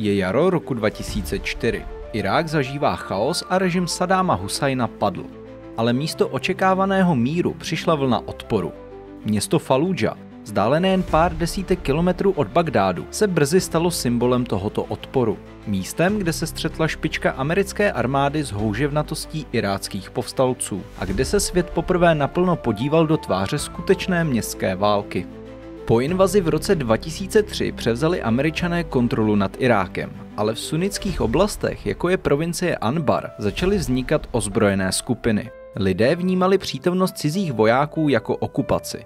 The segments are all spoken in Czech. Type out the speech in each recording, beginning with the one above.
Je jaro roku 2004. Irák zažívá chaos a režim Saddáma Husajna padl. Ale místo očekávaného míru přišla vlna odporu. Město Falúdža, vzdálené jen pár desítek kilometrů od Bagdádu, se brzy stalo symbolem tohoto odporu. Místem, kde se střetla špička americké armády s houževnatostí iráckých povstalců a kde se svět poprvé naplno podíval do tváře skutečné městské války. Po invazi v roce 2003 převzali Američané kontrolu nad Irákem, ale v sunnických oblastech, jako je provincie Anbar, začaly vznikat ozbrojené skupiny. Lidé vnímali přítomnost cizích vojáků jako okupaci.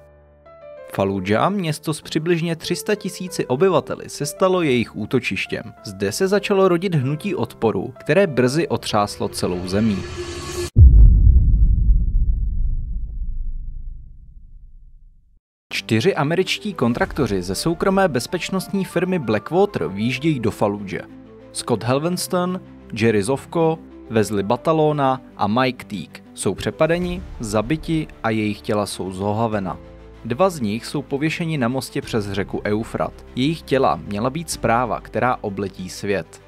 Falúdža, město s přibližně 300 000 obyvateli, se stalo jejich útočištěm. Zde se začalo rodit hnutí odporu, které brzy otřáslo celou zemí. Čtyři američtí kontraktoři ze soukromé bezpečnostní firmy Blackwater výjíždějí do Falúdže. Scott Helvenston, Jerry Zovko, Wesley Batalona a Mike Teague jsou přepadeni, zabiti a jejich těla jsou zohavena. Dva z nich jsou pověšeni na mostě přes řeku Eufrat. Jejich těla měla být zpráva, která obletí svět.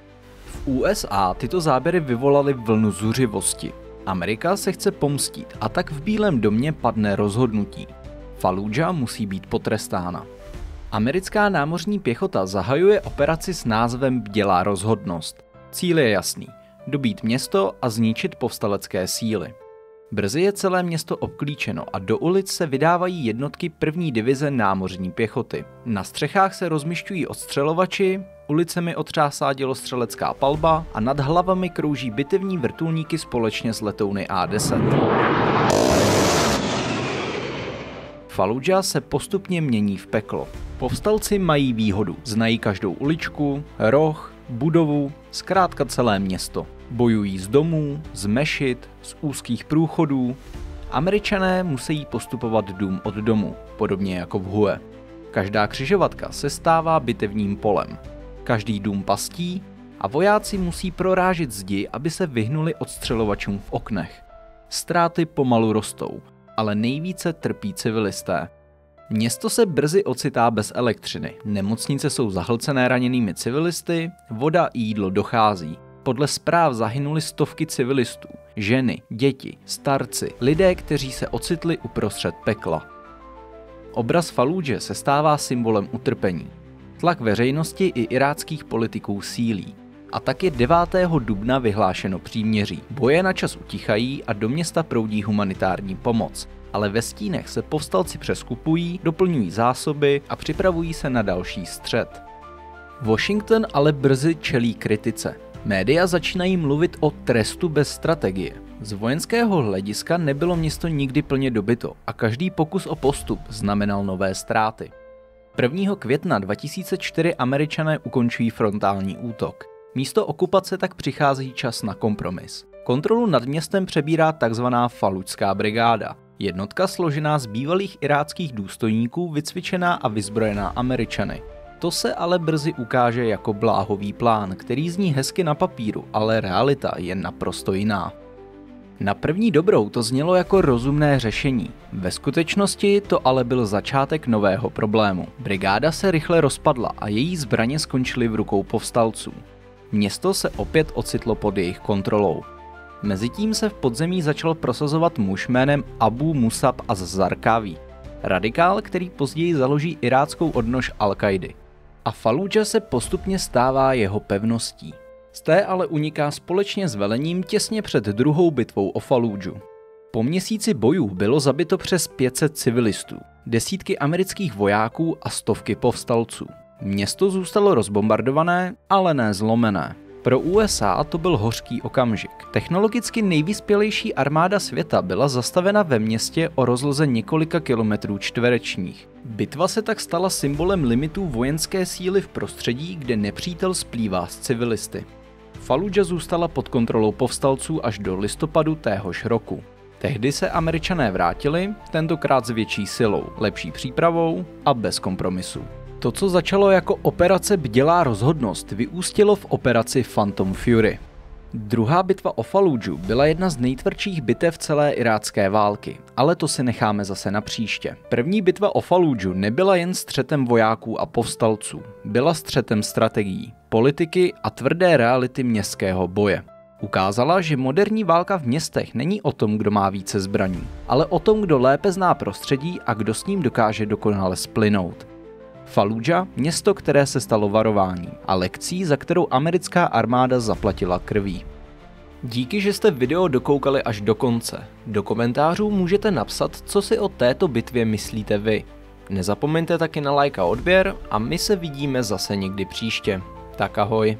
V USA tyto záběry vyvolaly vlnu zuřivosti. Amerika se chce pomstít a tak v Bílém domě padne rozhodnutí. Falúdža musí být potrestána. Americká námořní pěchota zahajuje operaci s názvem Bdělá rozhodnost. Cíl je jasný. Dobít město a zničit povstalecké síly. Brzy je celé město obklíčeno a do ulic se vydávají jednotky první divize námořní pěchoty. Na střechách se rozmyšťují odstřelovači, ulicemi otřásá dělostřelecká palba a nad hlavami krouží bitevní vrtulníky společně s letouny A-10. Falúdža se postupně mění v peklo. Povstalci mají výhodu, znají každou uličku, roh, budovu, zkrátka celé město. Bojují z domů, z mešit, z úzkých průchodů. Američané musí postupovat dům od domu, podobně jako v Hue. Každá křižovatka se stává bitevním polem. Každý dům pastí a vojáci musí prorážet zdi, aby se vyhnuli odstřelovačům v oknech. Ztráty pomalu rostou, ale nejvíce trpí civilisté. Město se brzy ocitá bez elektřiny, nemocnice jsou zahlcené raněnými civilisty, voda i jídlo dochází. Podle zpráv zahynuli stovky civilistů, ženy, děti, starci, lidé, kteří se ocitli uprostřed pekla. Obraz Falúdže se stává symbolem utrpení. Tlak veřejnosti i iráckých politiků sílí. A tak je 9. dubna vyhlášeno příměří. Boje na čas utichají a do města proudí humanitární pomoc. Ale ve stínech se povstalci přeskupují, doplňují zásoby a připravují se na další střet. Washington ale brzy čelí kritice. Média začínají mluvit o trestu bez strategie. Z vojenského hlediska nebylo město nikdy plně dobyto a každý pokus o postup znamenal nové ztráty. 1. května 2004 Američané ukončují frontální útok. Místo okupace tak přichází čas na kompromis. Kontrolu nad městem přebírá tzv. Falúdžská brigáda. Jednotka složená z bývalých iráckých důstojníků, vycvičená a vyzbrojená Američany. To se ale brzy ukáže jako bláhový plán, který zní hezky na papíru, ale realita je naprosto jiná. Na první dobrou to znělo jako rozumné řešení. Ve skutečnosti to ale byl začátek nového problému. Brigáda se rychle rozpadla a její zbraně skončily v rukou povstalců. Město se opět ocitlo pod jejich kontrolou. Mezitím se v podzemí začal prosazovat muž jménem Abu Musab az-Zarqawi, radikál, který později založí iráckou odnož Al-Kaidy. A Falúdža se postupně stává jeho pevností. Z té ale uniká společně s velením těsně před druhou bitvou o Falúdžu. Po měsíci bojů bylo zabito přes 500 civilistů, desítky amerických vojáků a stovky povstalců. Město zůstalo rozbombardované, ale ne zlomené. Pro USA to byl hořký okamžik. Technologicky nejvyspělejší armáda světa byla zastavena ve městě o rozloze několika kilometrů čtverečních. Bitva se tak stala symbolem limitů vojenské síly v prostředí, kde nepřítel splývá s civilisty. Falúdža zůstala pod kontrolou povstalců až do listopadu téhož roku. Tehdy se Američané vrátili, tentokrát s větší silou, lepší přípravou a bez kompromisu. To, co začalo jako operace Bdělá rozhodnost, vyústilo v operaci Phantom Fury. Druhá bitva o Faludžu byla jedna z nejtvrdších bitev celé irácké války, ale to si necháme zase na příště. První bitva o Faludžu nebyla jen střetem vojáků a povstalců, byla střetem strategií, politiky a tvrdé reality městského boje. Ukázala, že moderní válka v městech není o tom, kdo má více zbraní, ale o tom, kdo lépe zná prostředí a kdo s ním dokáže dokonale splynout. Faludža, město, které se stalo varováním a lekcí, za kterou americká armáda zaplatila krví. Díky, že jste video dokoukali až do konce. Do komentářů můžete napsat, co si o této bitvě myslíte vy. Nezapomeňte taky na like a odběr a my se vidíme zase někdy příště. Tak ahoj.